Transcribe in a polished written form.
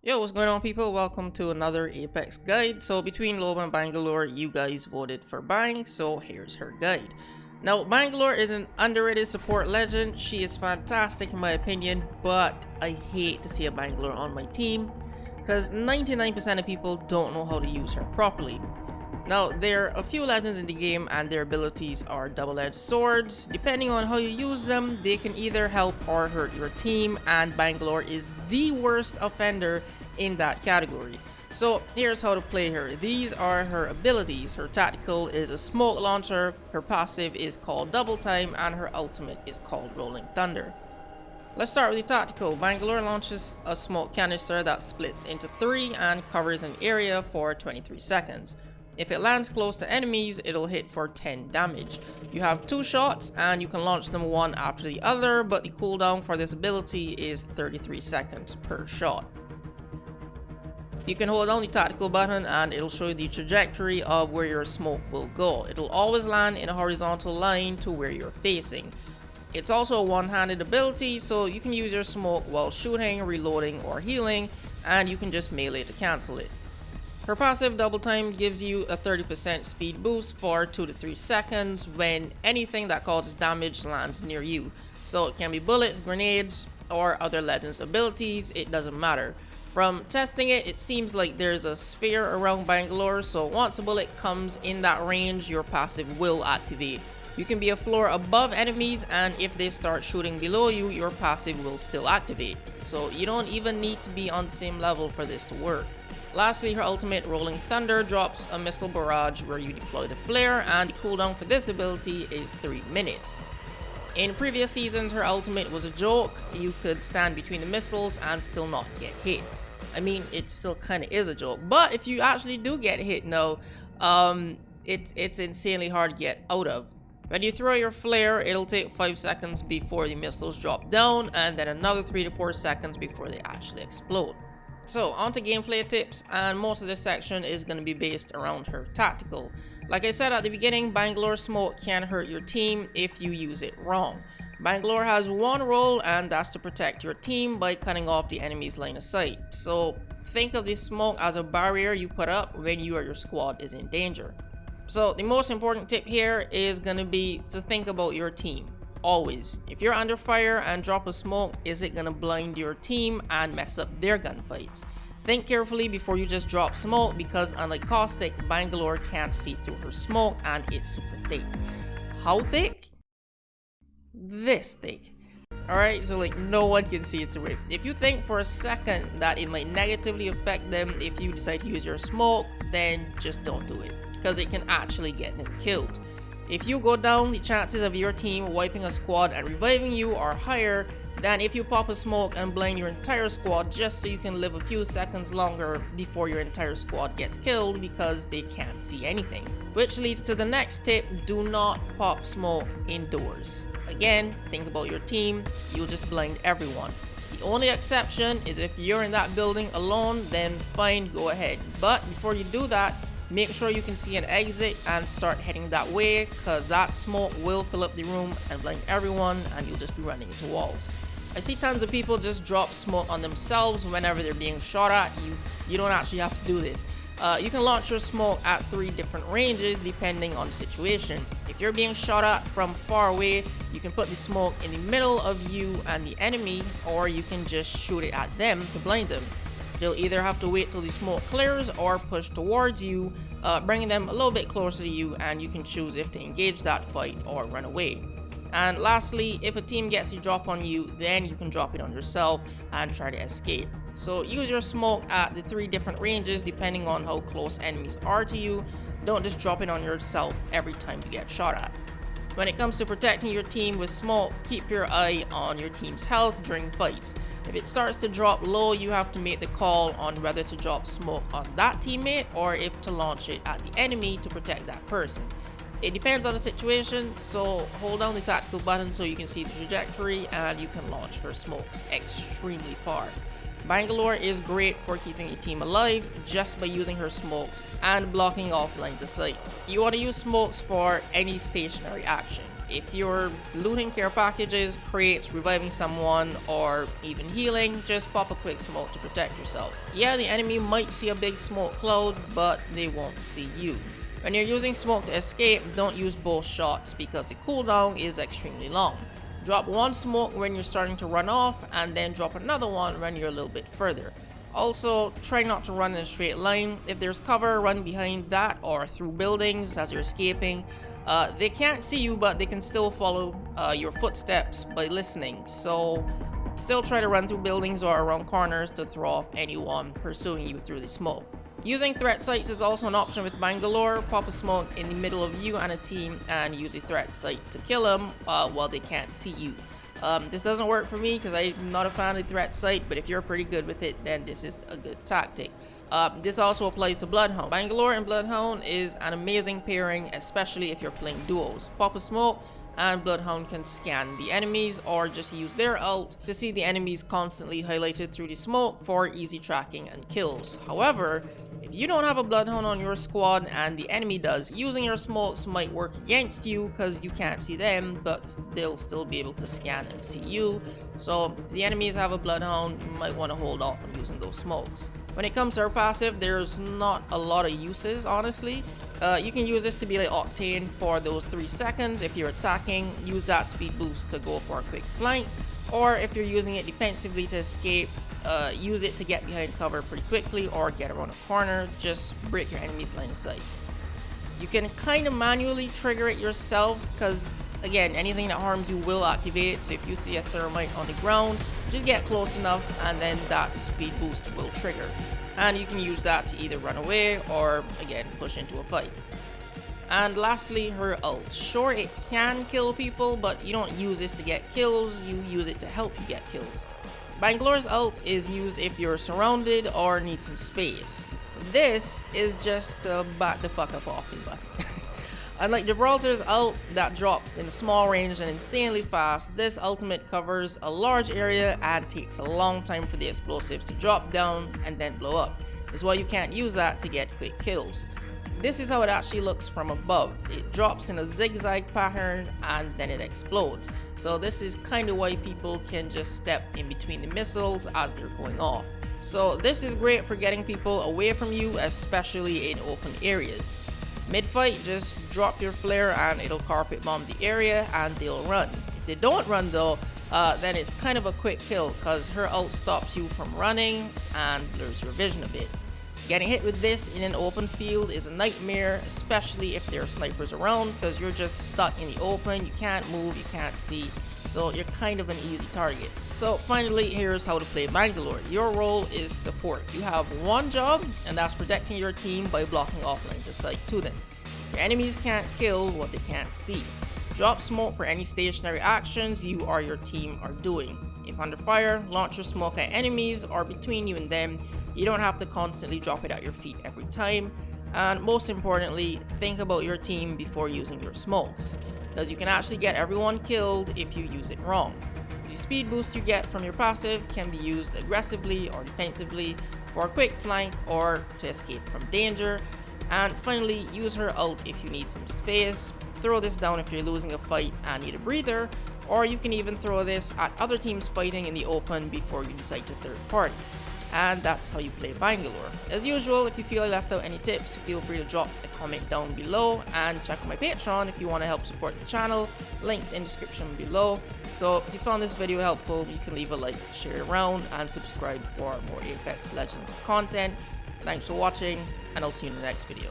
Yo, what's going on, people? Welcome to another Apex guide. So between Loba and Bangalore, you guys voted for Bang, so here's her guide. Now, Bangalore is an underrated support legend. She is fantastic in my opinion, but I hate to see a Bangalore on my team because 99% of people don't know how to use her properly. Now, there are a few legends in the game and their abilities are double-edged swords. Depending on how you use them, they can either help or hurt your team, and Bangalore is the worst offender in that category. So here's how to play her. These are her abilities. Her tactical is a smoke launcher, her passive is called double time, and her ultimate is called rolling thunder. Let's start with the tactical. Bangalore launches a smoke canister that splits into 3 and covers an area for 23 seconds. If it lands close to enemies, it'll hit for 10 damage. You have 2 shots and you can launch them one after the other, but the cooldown for this ability is 33 seconds per shot. You can hold down the tactical button and it'll show you the trajectory of where your smoke will go. It'll always land in a horizontal line to where you're facing. It's also a one-handed ability, so you can use your smoke while shooting, reloading, or healing, and you can just melee to cancel it. Her passive double time gives you a 30% speed boost for 2 to 3 seconds when anything that causes damage lands near you. So it can be bullets, grenades, or other legends abilities, it doesn't matter. From testing it, it seems like there's a sphere around Bangalore, so once a bullet comes in that range, your passive will activate. You can be a floor above enemies, and if they start shooting below you, your passive will still activate. So you don't even need to be on the same level for this to work. Lastly, her ultimate Rolling Thunder drops a missile barrage where you deploy the flare, and the cooldown for this ability is 3 minutes. In previous seasons, her ultimate was a joke. You could stand between the missiles and still not get hit. I mean, it still kind of is a joke, but if you actually do get hit now, it's insanely hard to get out of. When you throw your flare, it'll take 5 seconds before the missiles drop down, and then another 3 to 4 seconds before they actually explode. So, on to gameplay tips, and most of this section is going to be based around her tactical. Like I said at the beginning, Bangalore smoke can hurt your team if you use it wrong. Bangalore has one role, and that's to protect your team by cutting off the enemy's line of sight. So, think of this smoke as a barrier you put up when you or your squad is in danger. So, the most important tip here is going to be to think about your team. Always. If you're under fire and drop a smoke, is it gonna blind your team and mess up their gunfights? Think carefully before you just drop smoke, because unlike Caustic, Bangalore can't see through her smoke and it's super thick. How thick? This thick. Alright, so like no one can see through it. If you think for a second that it might negatively affect them if you decide to use your smoke, then just don't do it, because it can actually get them killed. If you go down, the chances of your team wiping a squad and reviving you are higher than if you pop a smoke and blind your entire squad just so you can live a few seconds longer before your entire squad gets killed because they can't see anything. Which leads to the next tip: do not pop smoke indoors. Again, think about your team, you'll just blind everyone. The only exception is if you're in that building alone, then fine, go ahead. But before you do that, make sure you can see an exit and start heading that way, because that smoke will fill up the room and blind everyone and you'll just be running into walls. I see tons of people just drop smoke on themselves whenever they're being shot at. You don't actually have to do this. You can launch your smoke at 3 different ranges depending on the situation. If you're being shot at from far away, you can put the smoke in the middle of you and the enemy, or you can just shoot it at them to blind them. They'll either have to wait till the smoke clears or push towards you, bringing them a little bit closer to you, and you can choose if to engage that fight or run away. And lastly, if a team gets a drop on you, then you can drop it on yourself and try to escape. So use your smoke at the 3 different ranges depending on how close enemies are to you. Don't just drop it on yourself every time you get shot at. When it comes to protecting your team with smoke, keep your eye on your team's health during fights. If it starts to drop low, you have to make the call on whether to drop smoke on that teammate or if to launch it at the enemy to protect that person. It depends on the situation, so hold down the tactical button so you can see the trajectory and you can launch her smokes extremely far. Bangalore is great for keeping a team alive just by using her smokes and blocking off lines of sight. You want to use smokes for any stationary action. if you're looting care packages, crates, reviving someone, or even healing, just pop a quick smoke to protect yourself. Yeah, the enemy might see a big smoke cloud, but they won't see you. When you're using smoke to escape, don't use both shots because the cooldown is extremely long. Drop one smoke when you're starting to run off, and then drop another one when you're a little bit further. Also, try not to run in a straight line. If there's cover, run behind that or through buildings as you're escaping. They can't see you, but they can still follow your footsteps by listening. So still try to run through buildings or around corners to throw off anyone pursuing you through the smoke. Using threat sites is also an option with Bangalore. Pop a smoke in the middle of you and a team and use a threat site to kill them while they can't see you. This doesn't work for me because I'm not a fan of the threat site, but if you're pretty good with it, then this is a good tactic. This also applies to Bloodhound. Bangalore and Bloodhound is an amazing pairing, especially if you're playing duos. Pop a smoke and Bloodhound can scan the enemies or just use their ult to see the enemies constantly highlighted through the smoke for easy tracking and kills. However, if you don't have a Bloodhound on your squad and the enemy does, using your smokes might work against you because you can't see them, but they'll still be able to scan and see you. So if the enemies have a Bloodhound, you might want to hold off on using those smokes. When it comes to our passive, there's not a lot of uses, honestly. You can use this to be like Octane for those 3 seconds. If you're attacking, use that speed boost to go for a quick flank. Or if you're using it defensively to escape, use it to get behind cover pretty quickly or get around a corner. Just break your enemy's line of sight. You can kind of manually trigger it yourself because, again, anything that harms you will activate. So if you see a thermite on the ground, just get close enough and then that speed boost will trigger. And you can use that to either run away or, again, push into a fight. And lastly, her ult. Sure, it can kill people, but you don't use this to get kills, you use it to help you get kills. Bangalore's ult is used if you're surrounded or need some space. This is just to back the fuck up off me, but unlike Gibraltar's ult that drops in a small range and insanely fast, this ultimate covers a large area and takes a long time for the explosives to drop down and then blow up. That's why you can't use that to get quick kills. This is how it actually looks from above. It drops in a zigzag pattern and then it explodes. So this is kind of why people can just step in between the missiles as they're going off. So this is great for getting people away from you, especially in open areas. Mid-fight, just drop your flare and it'll carpet bomb the area and they'll run. If they don't run though, then it's kind of a quick kill because her ult stops you from running and blurs your vision a bit. Getting hit with this in an open field is a nightmare, especially if there are snipers around because you're just stuck in the open, you can't move, you can't see, so you're kind of an easy target. So finally, here's how to play Bangalore. Your role is support. You have one job, and that's protecting your team by blocking off lines of sight to them. Your enemies can't kill what they can't see. Drop smoke for any stationary actions you or your team are doing. If under fire, launch your smoke at enemies or between you and them. You don't have to constantly drop it at your feet every time. And most importantly, think about your team before using your smokes, because you can actually get everyone killed if you use it wrong. The speed boost you get from your passive can be used aggressively or defensively for a quick flank or to escape from danger. And finally, use her ult if you need some space. Throw this down if you're losing a fight and need a breather, or you can even throw this at other teams fighting in the open before you decide to third party. And that's how you play Bangalore. As usual, if you feel I left out any tips, feel free to drop a comment down below and check out my Patreon if you want to help support the channel. Links in description below. So if you found this video helpful, you can leave a like, share it around, and subscribe for more Apex Legends content. Thanks for watching, and I'll see you in the next video.